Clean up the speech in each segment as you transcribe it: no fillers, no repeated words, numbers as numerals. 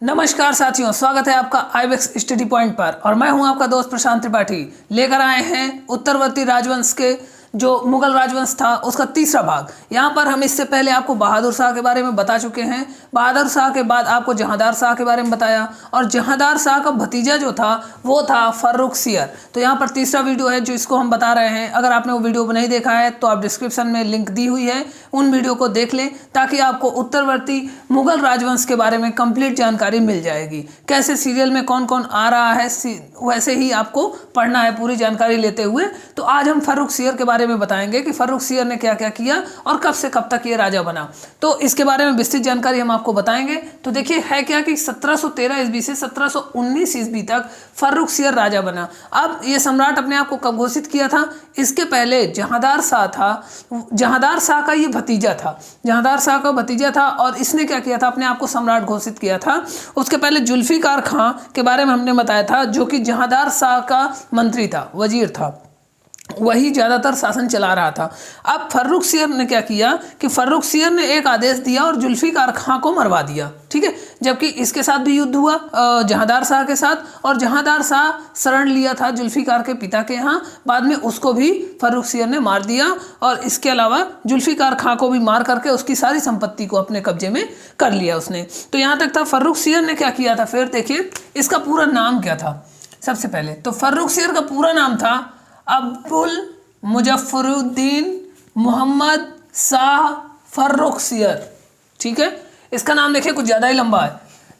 नमस्कार साथियों, स्वागत है आपका आईबेक्स स्टडी पॉइंट पर। और मैं हूं आपका दोस्त प्रशांत त्रिपाठी। लेकर आए हैं उत्तरवर्ती राजवंश के जो मुगल राजवंश था उसका तीसरा भाग। यहाँ पर हम इससे पहले आपको बहादुर शाह के बारे में बता चुके हैं। बहादुर शाह के बाद आपको जहांदार शाह के बारे में बताया, और जहांदार शाह का भतीजा जो था वो था फर्रुख सियर। तो यहाँ पर तीसरा वीडियो है जो इसको हम बता रहे हैं। अगर आपने वो वीडियो नहीं देखा है तो आप डिस्क्रिप्शन में लिंक दी हुई है, उन वीडियो को देख लें ताकि आपको उत्तरवर्ती मुगल राजवंश के बारे में कंप्लीट जानकारी मिल जाएगी। कैसे सीरियल में कौन कौन आ रहा है वैसे ही आपको पढ़ना है पूरी जानकारी लेते हुए। तो आज हम फर्रुख सियर के बारे में बताएंगे कि फर्रुख सियर ने क्या क्या किया और कब से कब तक ये राजा बना। तो इसके बारे में विस्तृत जानकारी हम आपको बताएंगे। तो देखिए है क्या कि 1713 ईस्वी से 1719 ईस्वी तक फर्रुख सियर राजा बना। अब ये सम्राट अपने आप को कब घोषित किया था? इसके पहले जहांदार शाह था, जहांदार शाह का ये भतीजा था, जहांदार शाह का भतीजा था और इसने क्या किया था? अपने आप को सम्राट घोषित किया था। उसके पहले जुल्फिकार खां के बारे में हमने बताया था, जो कि जहांदार शाह का मंत्री था, वजीर था, वही ज़्यादातर शासन चला रहा था। अब फर्रुख सियर ने क्या किया कि फर्रुख सियर ने एक आदेश दिया और जुल्फिकार खां को मरवा दिया, ठीक है। जबकि इसके साथ भी युद्ध हुआ जहांदार शाह के साथ, और जहांदार शाह शरण लिया था जुल्फिकार के पिता के यहाँ। बाद में उसको भी फर्रुख सियर ने मार दिया, और इसके अलावा जुल्फिकार खां को भी मार करके उसकी सारी संपत्ति को अपने कब्जे में कर लिया उसने। तो यहाँ तक था। फर्रुख सियर ने क्या किया था? फिर देखिए इसका पूरा नाम क्या था। सबसे पहले तो फर्रुख सियर का पूरा नाम था अब्दुल मुजफ्फरुद्दीन मोहम्मद शाह फर्रुख सियर, ठीक है। इसका नाम देखिए कुछ ज़्यादा ही लंबा है,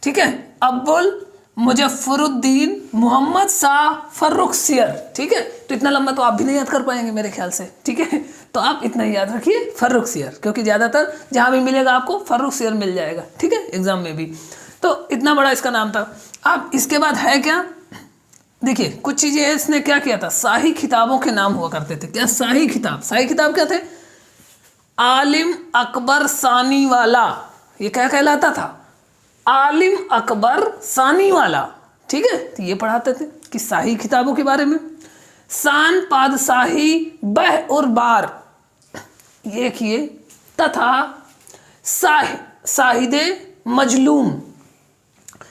ठीक है। अब्दुल मुजफ्फरुद्दीन मोहम्मद शाह फर्रुख सियर, ठीक है। तो इतना लंबा तो आप भी नहीं याद कर पाएंगे मेरे ख्याल से, ठीक है। तो आप इतना ही याद रखिए फर्रुख सियर, क्योंकि ज़्यादातर जहाँ भी मिलेगा आपको फर्रुख सियर मिल जाएगा, ठीक है, एग्जाम में भी। तो इतना बड़ा इसका नाम था। अब इसके बाद है क्या? देखिए कुछ चीज़ें इसने क्या किया था। शाही खिताबों के नाम हुआ करते थे। क्या शाही खिताब? शाही खिताब क्या थे? आलिम अकबर सानी वाला, ये क्या कहलाता था? आलिम अकबर सानी वाला, ठीक है। तो ये पढ़ाते थे कि शाही खिताबों के बारे में। शान पादशाही बह और बार, ये किए, तथा शाहिदे मजलूम,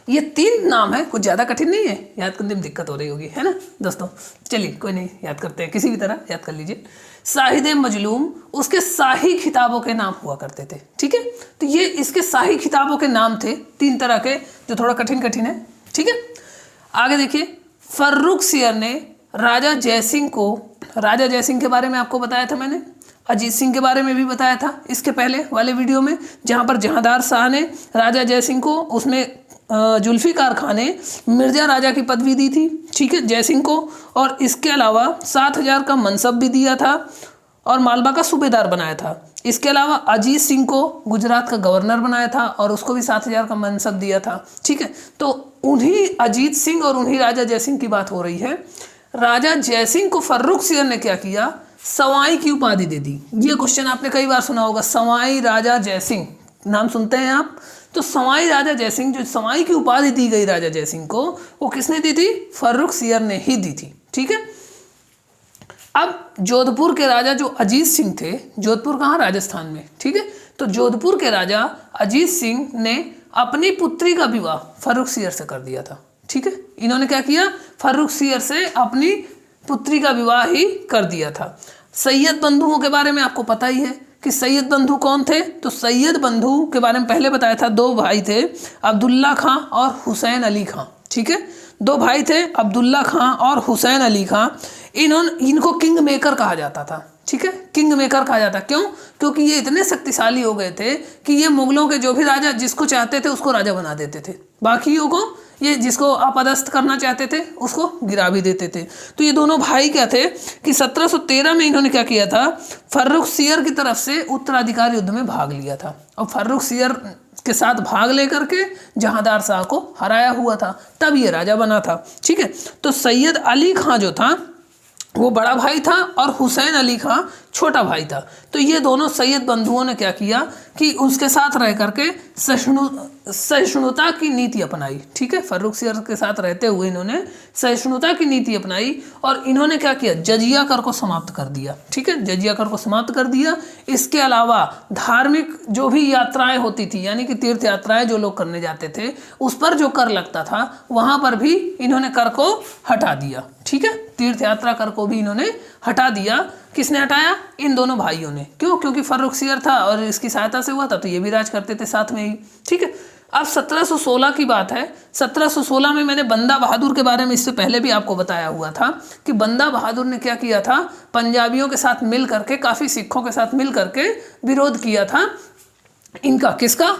ये 3 नाम है। कुछ ज़्यादा कठिन नहीं है, याद करने में दिक्कत हो रही होगी, है ना दोस्तों। चलिए कोई नहीं, याद करते हैं, किसी भी तरह याद कर लीजिए। शाहिद मजलूम उसके शाही खिताबों के नाम हुआ करते थे, ठीक है। तो ये इसके शाही खिताबों के नाम थे 3 तरह के, जो थोड़ा कठिन कठिन है, ठीक है। आगे देखिए फर्रुख सियर ने राजा जयसिंह को, राजा जयसिंह के बारे में आपको बताया था मैंने, अजीत सिंह के बारे में भी बताया था इसके पहले वाले वीडियो में, जहाँ पर जहांदार शाह ने राजा जयसिंह को, उसमें जुल्फिकार खां ने मिर्जा राजा की पदवी दी थी, ठीक है, जयसिंह को। और इसके अलावा 7,000 का मनसब भी दिया था और मालवा का सूबेदार बनाया था। इसके अलावा अजीत सिंह को गुजरात का गवर्नर बनाया था और उसको भी 7,000 का मनसब दिया था, ठीक है। तो उन्हीं अजीत सिंह और उन्हीं राजा जयसिंह की बात हो रही है। राजा जयसिंह को फर्रुख सियर ने क्या किया? सवाई की उपाधि दे दी। ये क्वेश्चन आपने कई बार सुना होगा, सवाई राजा जयसिंह, नाम सुनते हैं आप। तो सवाई राजा जयसिंह, जो सवाई की उपाधि दी गई राजा जयसिंह को, वो किसने दी थी? फर्रुख सियर ने ही दी थी, ठीक है। अब जोधपुर के राजा जो अजीत सिंह थे, जोधपुर कहाँ? राजस्थान में, ठीक है। तो जोधपुर के राजा अजीत सिंह ने अपनी पुत्री का विवाह फर्रुख सियर से कर दिया था, ठीक है। इन्होंने क्या किया? फर्रुख सियर से अपनी पुत्री का विवाह ही कर दिया था। सैयद बंधुओं के बारे में आपको पता ही है कि सैयद बंधु कौन थे। तो सैयद बंधु के बारे में पहले बताया था, 2 भाई थे, अब्दुल्ला खां और हुसैन अली खां, ठीक है। 2 भाई थे, अब्दुल्ला खां और हुसैन अली खां। इनको किंग मेकर कहा जाता था, ठीक है, किंग मेकर कहा जाता। क्यों? क्योंकि ये इतने शक्तिशाली हो गए थे कि ये मुगलों के जो भी राजा जिसको चाहते थे उसको राजा बना देते थे, बाकियों को, ये जिसको अपदस्थ करना चाहते थे उसको गिरा भी देते थे। तो ये दोनों भाई क्या थे कि 1713 में इन्होंने क्या किया था? फर्रुख सियर की तरफ से उत्तराधिकारी युद्ध में भाग लिया था, और फर्रुख सियर के साथ भाग लेकर के जहांदार शाह को हराया हुआ था, तब ये राजा बना था, ठीक है। तो सैयद अली खां जो था वो बड़ा भाई था और हुसैन अली खां छोटा भाई था। तो ये दोनों सैयद बंधुओं ने क्या किया कि उसके साथ रह करके सहिष्णुता की नीति अपनाई। ठीक है, फर्रुखसियर के साथ रहते हुए इन्होंने सहिष्णुता की नीति अपनाई और इन्होंने क्या किया, जजिया कर को समाप्त कर दिया। ठीक है, जजिया कर को समाप्त कर दिया। इसके अलावा धार्मिक जो भी यात्राएं होती थी, यानी कि तीर्थ यात्राएं जो लोग करने जाते थे, उस पर जो कर लगता था वहां पर भी इन्होंने कर को हटा दिया। ठीक है, तीर्थ यात्रा कर को भी इन्होंने हटा दिया। किसने हटाया, इन दोनों भाइयों ने। क्यों, क्योंकि फर्रुखसियर था और इसकी सहायता से हुआ था, तो ये भी राज करते थे साथ में ही। ठीक है, अब 1716 की बात है। 1716 में मैंने बंदा बहादुर के बारे में इससे पहले भी आपको बताया हुआ था कि बंदा बहादुर ने क्या किया था, पंजाबियों के साथ मिल करके, काफ़ी सिखों के साथ मिल करके विरोध किया था इनका, किसका,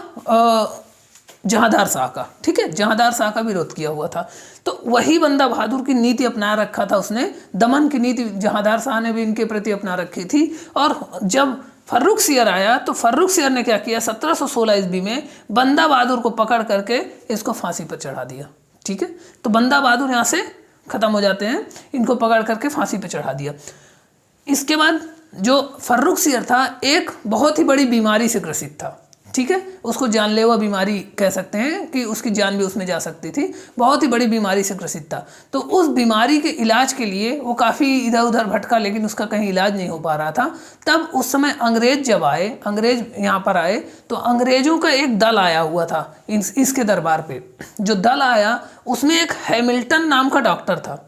जहांदार शाह का। ठीक है, जहांदार शाह का विरोध किया हुआ था। तो वही बंदा बहादुर की नीति अपना रखा था उसने, दमन की नीति जहांदार शाह ने भी इनके प्रति अपना रखी थी। और जब फर्रुखसियर आया तो फर्रुखसियर ने क्या किया, 1716 ईस्वी में बंदा बहादुर को पकड़ करके इसको फांसी पर चढ़ा दिया। ठीक है, तो बंदा बहादुर यहाँ से खत्म हो जाते हैं, इनको पकड़ करके फांसी पर चढ़ा दिया। इसके बाद जो फर्रुखसियर था एक बहुत ही बड़ी बीमारी से ग्रसित था। ठीक है, उसको जानलेवा बीमारी कह सकते हैं कि उसकी जान भी उसमें जा सकती थी, बहुत ही बड़ी बीमारी से ग्रसित था। तो उस बीमारी के इलाज के लिए वो काफ़ी इधर उधर भटका, लेकिन उसका कहीं इलाज नहीं हो पा रहा था। तब उस समय अंग्रेज जब आए, अंग्रेज यहाँ पर आए, तो अंग्रेजों का एक दल आया हुआ था इसके दरबार पे। जो दल आया उसमें एक हैमिल्टन नाम का डॉक्टर था,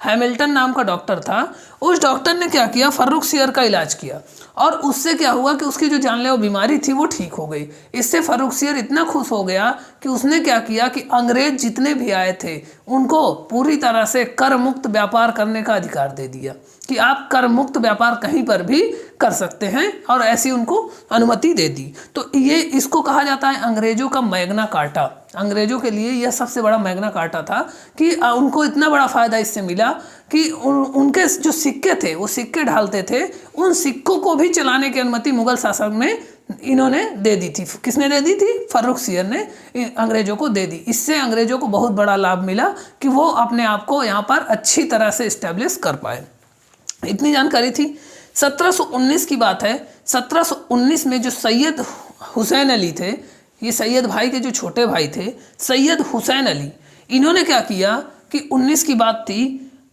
हैमिल्टन नाम का डॉक्टर था। उस डॉक्टर ने क्या किया, फर्रुखसियर का इलाज किया और उससे क्या हुआ कि उसकी जो जानलेवा बीमारी थी वो ठीक हो गई। इससे फर्रुखसियर इतना खुश हो गया कि उसने क्या किया कि अंग्रेज जितने भी आए थे उनको पूरी तरह से कर मुक्त व्यापार करने का अधिकार दे दिया कि आप कर मुक्त व्यापार कहीं पर भी कर सकते हैं, और ऐसी उनको अनुमति दे दी। तो ये इसको कहा जाता है अंग्रेजों का मैग्ना कार्टा। अंग्रेजों के लिए यह सबसे बड़ा मैग्ना कार्टा था कि उनको इतना बड़ा फायदा इससे मिला कि उनके जो सिक्के थे वो सिक्के ढालते थे, उन सिक्कों को भी चलाने की अनुमति मुगल शासक में इन्होंने दे दी थी। किसने दे दी थी, फर्रुखसियर ने अंग्रेजों को दे दी। इससे अंग्रेजों को बहुत बड़ा लाभ मिला कि वो अपने आप को यहाँ पर अच्छी तरह से इस्टेब्लिश कर पाए। इतनी जानकारी थी। 1719 की बात है। 1719 में जो सैयद हुसैन अली थे, ये सैयद भाई के जो छोटे भाई थे सैयद हुसैन अली, इन्होंने क्या किया कि 19 की बात थी,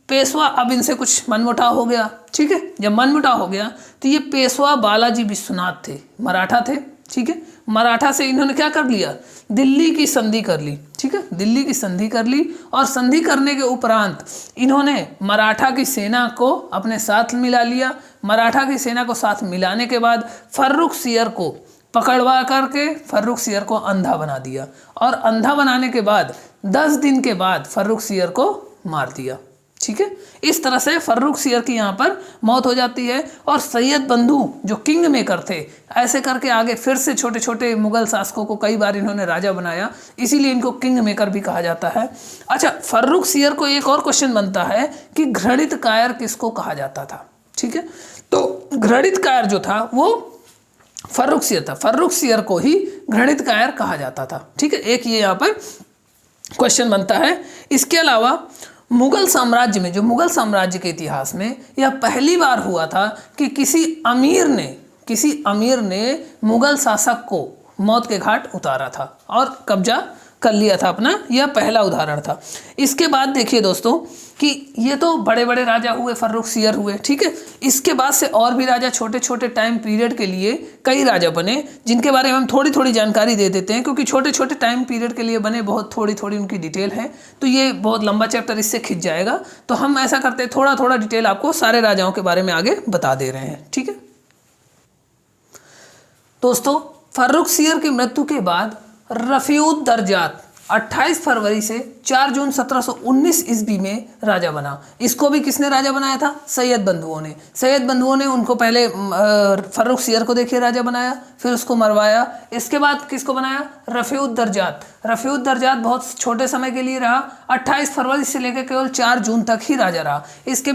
पेशवा, अब इनसे कुछ मनमुटाव हो गया। ठीक है, जब मनमुटाव हो गया तो ये पेशवा बालाजी विश्वनाथ थे, मराठा थे। ठीक है, मराठा से इन्होंने क्या कर लिया, दिल्ली की संधि कर ली। ठीक है, दिल्ली की संधि कर ली और संधि करने के उपरांत इन्होंने मराठा की सेना को अपने साथ मिला लिया। मराठा की सेना को साथ मिलाने के बाद फर्रुखसियर को पकड़वा करके फर्रुखसियर को अंधा बना दिया और अंधा बनाने के बाद 10 दिन के बाद फर्रुखसियर को मार दिया। ठीक है, इस तरह से फर्रुखसियर की यहाँ पर मौत हो जाती है। और सैयद बंधु जो किंग मेकर थे, ऐसे करके आगे फिर से छोटे छोटे मुगल शासकों को कई बार इन्होंने राजा बनाया, इसीलिए इनको किंग मेकर भी कहा जाता है। अच्छा, फर्रुखसियर को एक और क्वेश्चन बनता है कि घृणित कायर किसको कहा जाता था। ठीक है, तो घृणित कायर जो था वो फर्रुखसियर था, फर्रुखसियर को ही घृणित कायर कहा जाता था। ठीक है, एक ये यहाँ पर क्वेश्चन बनता है। इसके अलावा मुगल साम्राज्य में, जो मुगल साम्राज्य के इतिहास में यह पहली बार हुआ था कि किसी अमीर ने मुगल शासक को मौत के घाट उतारा था और कब्जा कर लिया था अपना, यह पहला उदाहरण था। इसके बाद देखिए दोस्तों कि ये तो बड़े बड़े राजा हुए, फर्रुखसियर हुए। ठीक है, इसके बाद से और भी राजा छोटे छोटे टाइम पीरियड के लिए कई राजा बने, जिनके बारे में हम थोड़ी थोड़ी जानकारी दे देते हैं, क्योंकि छोटे छोटे टाइम पीरियड के लिए बने, बहुत थोड़ी थोड़ी उनकी डिटेल है, तो ये बहुत लंबा चैप्टर इससे खिंच जाएगा। तो हम ऐसा करते हैं, थोड़ा थोड़ा डिटेल आपको सारे राजाओं के बारे में आगे बता दे रहे हैं। ठीक है दोस्तों, फर्रुखसियर की मृत्यु के बाद रफीउद दर्जात 28 फरवरी से 4 जून 1719 ईस्वी में राजा बना। इसको भी किसने राजा बनाया था, सैयद बंधुओं ने। सैयद बंधुओं ने उनको पहले फर्रुखसियर को देखिए राजा बनाया, फिर उसको मरवाया। इसके बाद किसको बनाया, रफीउद दर्जात। रफीउद दर्जात बहुत छोटे समय के लिए रहा, 28 फरवरी से लेकर केवल 4 जून तक ही राजा रहा। इसके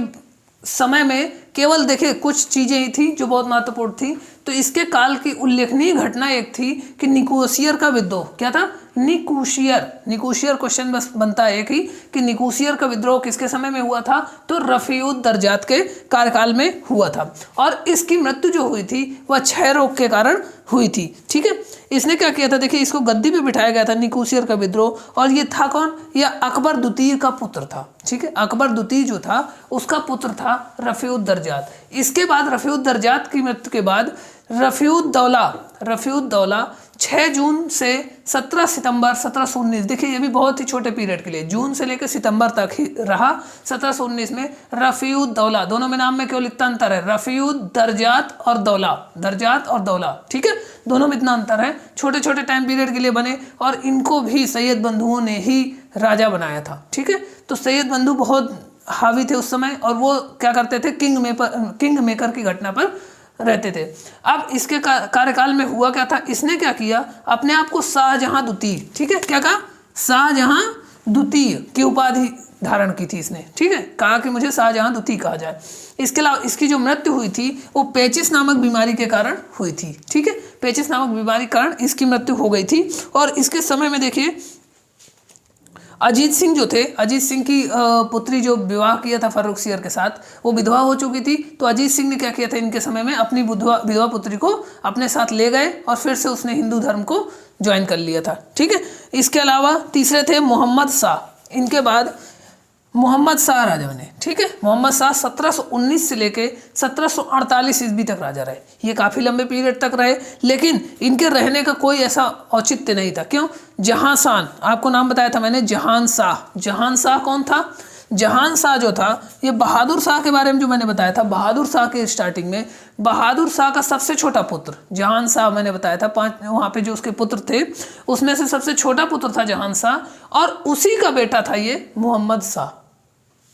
समय में केवल देखिए कुछ चीज़ें ही थी जो बहुत महत्वपूर्ण थी। तो इसके काल की उल्लेखनीय घटना एक थी कि निकोसियर का विद्रोह, क्या था, निकोशियर क्वेश्चन बस बनता है एक ही कि निकोशियर का विद्रोह किसके समय में हुआ था, तो रफीउद्दर्जात के कार्यकाल में हुआ था और इसकी मृत्यु जो हुई थी वह क्षय रोग के कारण हुई थी। ठीक है, इसने क्या किया था, देखिए इसको गद्दी पे बिठाया गया था निकोशियर का विद्रोह, और ये था कौन, यह अकबर द्वितीय का पुत्र था। ठीक है, अकबर द्वितीय जो था उसका पुत्र था रफीउद्दर्जात। इसके बाद रफीउद्दर्जात की मृत्यु के बाद रफीउद्दौला 6 जून से 17 सितंबर 1719, देखिए ये भी बहुत ही छोटे पीरियड के लिए, जून से लेकर सितंबर तक ही रहा। 1719 में रफीउद्दौला, दोनों में नाम में केवल इतना अंतर है, रफीउद्दर्जात और दौला। ठीक है, दोनों में इतना अंतर है, छोटे छोटे टाइम पीरियड के लिए बने और इनको भी सैयद बंधुओं ने ही राजा बनाया था। ठीक है, तो सैयद बंधु बहुत हावी थे उस समय और वो क्या करते थे, किंग मेकर की घटना पर रहते थे। अब इसके कार्यकाल में हुआ क्या था, इसने क्या किया, अपने आप को शाहजहां द्वितीय, ठीक है, क्या कहा, शाहजहां द्वितीय की उपाधि धारण की थी इसने। ठीक है, कहा कि मुझे शाहजहां द्वितीय कहा जाए। इसके अलावा इसकी जो मृत्यु हुई थी वो पेचिस नामक बीमारी के कारण हुई थी। ठीक है, पेचिस नामक बीमारी के कारण इसकी मृत्यु हो गई थी। और इसके समय में देखिए अजीत सिंह जो थे, अजीत सिंह की पुत्री जो विवाह किया था फर्रुखसियर के साथ, वो विधवा हो चुकी थी। तो अजीत सिंह ने क्या किया था, इनके समय में अपनी विधवा पुत्री को अपने साथ ले गए और फिर से उसने हिंदू धर्म को ज्वाइन कर लिया था। ठीक है, इसके अलावा तीसरे थे मोहम्मद शाह, इनके बाद मोहम्मद शाह राजा बने। ठीक है, मोहम्मद शाह 1719 से लेके 1748 ईस्वी तक राजा रहे। ये काफ़ी लंबे पीरियड तक रहे, लेकिन इनके रहने का कोई ऐसा औचित्य नहीं था। क्यों, जहांशान, आपको नाम बताया था मैंने, जहान शाह कौन था, जहान शाह जो था ये बहादुर शाह के बारे में जो मैंने बताया था, बहादुर शाह के स्टार्टिंग में बहादुर शाह का सबसे छोटा पुत्र जहान शाह मैंने बताया था, 5 वहाँ पे जो उसके पुत्र थे उसमें से सबसे छोटा पुत्र था जहान शाह और उसी का बेटा था ये मोहम्मद शाह।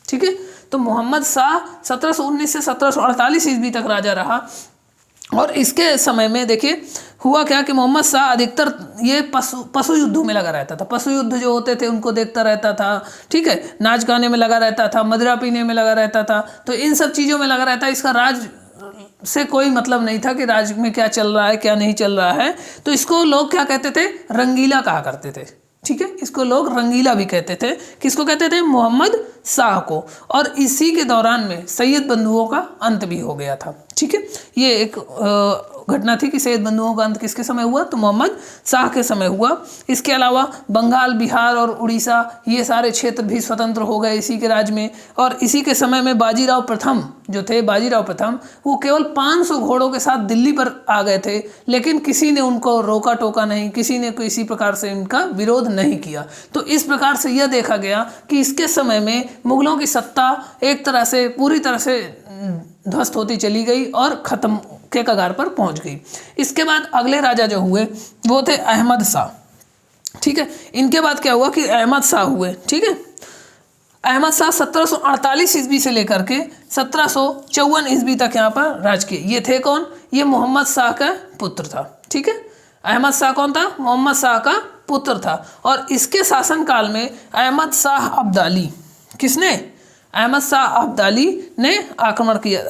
ठीक है, तो मोहम्मद शाह 1719 से 1748 ईस्वी तक राजा रहा। और इसके समय में देखिए हुआ क्या कि मोहम्मद शाह अधिकतर ये पशु युद्धों में लगा रहता था। पशु युद्ध जो होते थे उनको देखता रहता था। ठीक है, नाच गाने में लगा रहता था, मदिरा पीने में लगा रहता था, तो इन सब चीज़ों में लगा रहता है। इसका राज से कोई मतलब नहीं था कि राज्य में क्या चल रहा है क्या नहीं चल रहा है। तो इसको लोग क्या कहते थे, रंगीला कहा करते थे। ठीक है, इसको लोग रंगीला भी कहते थे। किसको कहते थे, मोहम्मद शाह को। और इसी के दौरान में सैयद बंधुओं का अंत भी हो गया था। ठीक है, ये एक घटना थी कि सैयद बंधुओं का अंत किसके समय हुआ, तो मोहम्मद शाह के समय हुआ। इसके अलावा बंगाल, बिहार और उड़ीसा ये सारे क्षेत्र भी स्वतंत्र हो गए इसी के राज में। और इसी के समय में बाजीराव प्रथम जो थे, बाजीराव प्रथम वो केवल 500 घोड़ों के साथ दिल्ली पर आ गए थे, लेकिन किसी ने उनको रोका टोका नहीं, किसी ने किसी प्रकार से इनका विरोध नहीं किया। तो इस प्रकार से यह देखा गया कि इसके समय में मुगलों की सत्ता एक तरह से पूरी तरह से ध्वस्त होती चली गई और ख़त्म के कगार पर पहुंच गई। इसके बाद अगले राजा जो हुए वो थे अहमद शाह। ठीक है, इनके बाद क्या हुआ कि अहमद शाह हुए। ठीक है, अहमद शाह 1748 ईस्वी से लेकर के 1754 ईस्वी तक यहाँ पर राज किए। ये थे कौन, ये मोहम्मद शाह का पुत्र था। ठीक है, अहमद शाह कौन था, मोहम्मद शाह का पुत्र था। और इसके शासनकाल में अहमद शाह अब्दाली, किसने, अहमद शाह अब्दाली ने आक्रमण किया।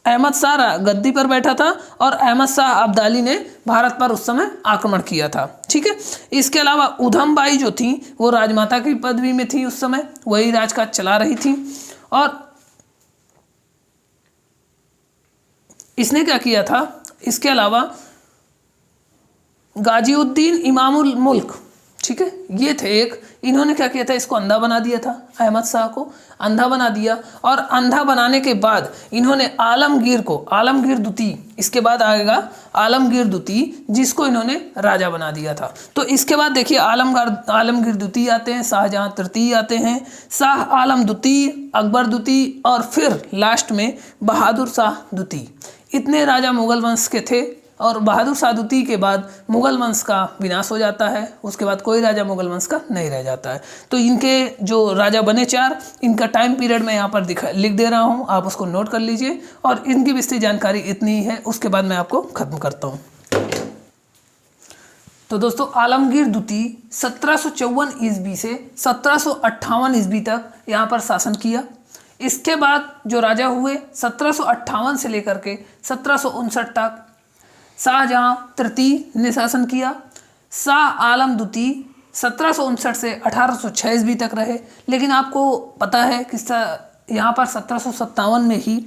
अहमद शाह गद्दी पर बैठा था और अहमद शाह अब्दाली ने भारत पर उस समय आक्रमण किया था। ठीक है, इसके अलावा उधम बाई जो थी वो राजमाता की पदवी में थी उस समय, वही राजकाज चला रही थी। और इसने क्या किया था, इसके अलावा गाजीउद्दीन इमामुल मुल्क, ठीक है, ये थे एक, इन्होंने क्या किया था, इसको अंधा बना दिया था, अहमद शाह को अंधा बना दिया। और अंधा बनाने के बाद इन्होंने आलमगीर को, आलमगीर द्वितीय, इसके बाद आएगा आलमगीर द्वितीय, जिसको इन्होंने राजा बना दिया था। तो इसके बाद देखिए आलमगीर द्वितीय आते हैं, शाहजहां तृतीय आते हैं, शाह आलम द्वितीय, अकबर द्वितीय और फिर लास्ट में बहादुर शाह द्वितीय। इतने राजा मुगल वंश के थे। और बहादुर शाह द्वितीय के बाद मुगल वंश का विनाश हो जाता है, उसके बाद कोई राजा मुगल वंश का नहीं रह जाता है। तो इनके जो राजा बने 4, इनका टाइम पीरियड मैं यहाँ पर लिख दे रहा हूँ, आप उसको नोट कर लीजिए। और इनकी विस्तृत जानकारी इतनी ही है, उसके बाद मैं आपको ख़त्म करता हूँ। तो दोस्तों आलमगीर द्वितीय 1754 ईस्वी से 1758 ईस्वी तक यहाँ पर शासन किया। इसके बाद जो राजा हुए 1758 से लेकर के 1759 तक शाहजहां तृतीय ने शासन किया। शाह आलम द्वितीय 1759 से 1806 ईस्वी तक रहे। लेकिन आपको पता है कि यहाँ पर 1757 में ही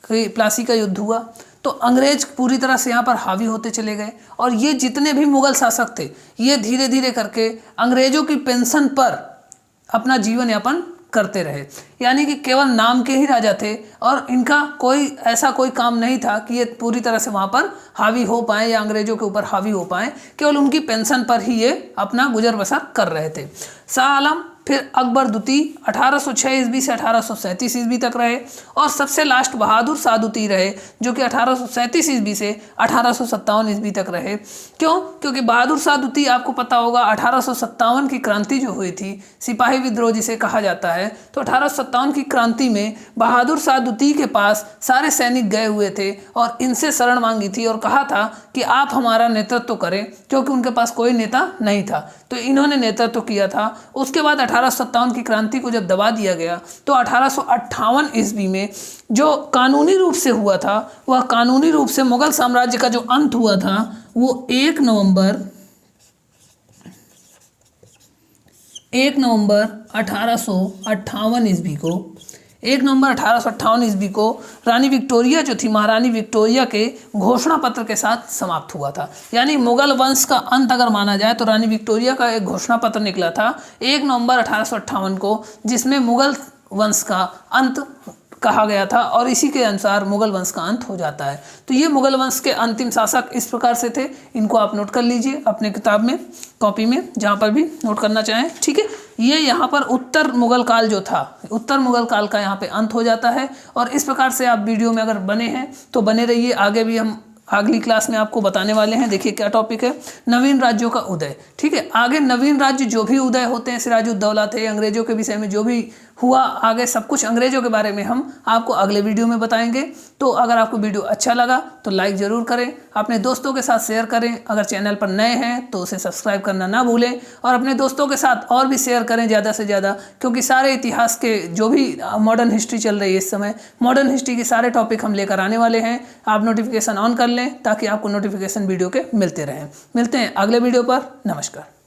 प्लासी का युद्ध हुआ, तो अंग्रेज पूरी तरह से यहाँ पर हावी होते चले गए और ये जितने भी मुगल शासक थे ये धीरे धीरे करके अंग्रेजों की पेंशन पर अपना जीवन यापन करते रहे। यानी कि केवल नाम के ही राजा थे और इनका कोई काम नहीं था कि ये पूरी तरह से वहाँ पर हावी हो पाए या अंग्रेजों के ऊपर हावी हो पाए, केवल उनकी पेंशन पर ही ये अपना गुजर बसर कर रहे थे। शाह आलम फिर अकबर द्वितीय 1806 ईस्वी से 1837 ईस्वी तक रहे और सबसे लास्ट बहादुर शाह द्वितीय रहे जो कि 1837 ईस्वी से 1857 ईस्वी तक रहे। क्यों? क्योंकि बहादुर शाह द्वितीय आपको पता होगा 1857 की क्रांति जो हुई थी, सिपाही विद्रोह जिसे कहा जाता है, तो 1857 की क्रांति में बहादुर शाह द्वितीय के पास सारे सैनिक गए हुए थे और इनसे शरण मांगी थी और कहा था कि आप हमारा नेतृत्व करें, क्योंकि उनके पास कोई नेता नहीं था। तो इन्होंने नेतृत्व किया था। उसके बाद 1857 की क्रांति को जब दबा दिया गया तो 1858 ईस्वी में जो कानूनी रूप से हुआ था, वह कानूनी रूप से मुगल साम्राज्य का जो अंत हुआ था वो 1 नवंबर 1858 ईस्वी को 1 नवंबर 1858 ईस्वी को रानी विक्टोरिया जो थी, महारानी विक्टोरिया के घोषणा पत्र के साथ समाप्त हुआ था। यानी मुगल वंश का अंत अगर माना जाए तो रानी विक्टोरिया का एक घोषणा पत्र निकला था 1 नवंबर 1858 को, जिसमें मुगल वंश का अंत कहा गया था और इसी के अनुसार मुगल वंश का अंत हो जाता है। तो ये मुगल वंश के अंतिम शासक इस प्रकार से थे। इनको आप नोट कर लीजिए अपने किताब में, कॉपी में, जहाँ पर भी नोट करना चाहें, ठीक है। ये यहाँ पर उत्तर मुगल काल जो था, उत्तर मुगल काल का यहाँ पे अंत हो जाता है। और इस प्रकार से आप वीडियो में अगर बने हैं तो बने रहिए, आगे भी हम अगली क्लास में आपको बताने वाले हैं। देखिए क्या टॉपिक है, नवीन राज्यों का उदय, ठीक है। आगे नवीन राज्य जो भी उदय होते हैं, सिराजुद्दौला थे, अंग्रेजों के विषय में जो भी हुआ, आगे सब कुछ अंग्रेजों के बारे में हम आपको अगले वीडियो में बताएंगे। तो अगर आपको वीडियो अच्छा लगा तो लाइक ज़रूर करें, अपने दोस्तों के साथ शेयर करें, अगर चैनल पर नए हैं तो उसे सब्सक्राइब करना ना भूलें और अपने दोस्तों के साथ और भी शेयर करें ज़्यादा से ज़्यादा, क्योंकि सारे इतिहास के जो भी मॉडर्न हिस्ट्री चल रही है इस समय, मॉडर्न हिस्ट्री के सारे टॉपिक हम लेकर आने वाले हैं। आप नोटिफिकेशन ऑन कर लें ताकि आपको नोटिफिकेशन वीडियो के मिलते रहें। मिलते हैं अगले वीडियो पर। नमस्कार।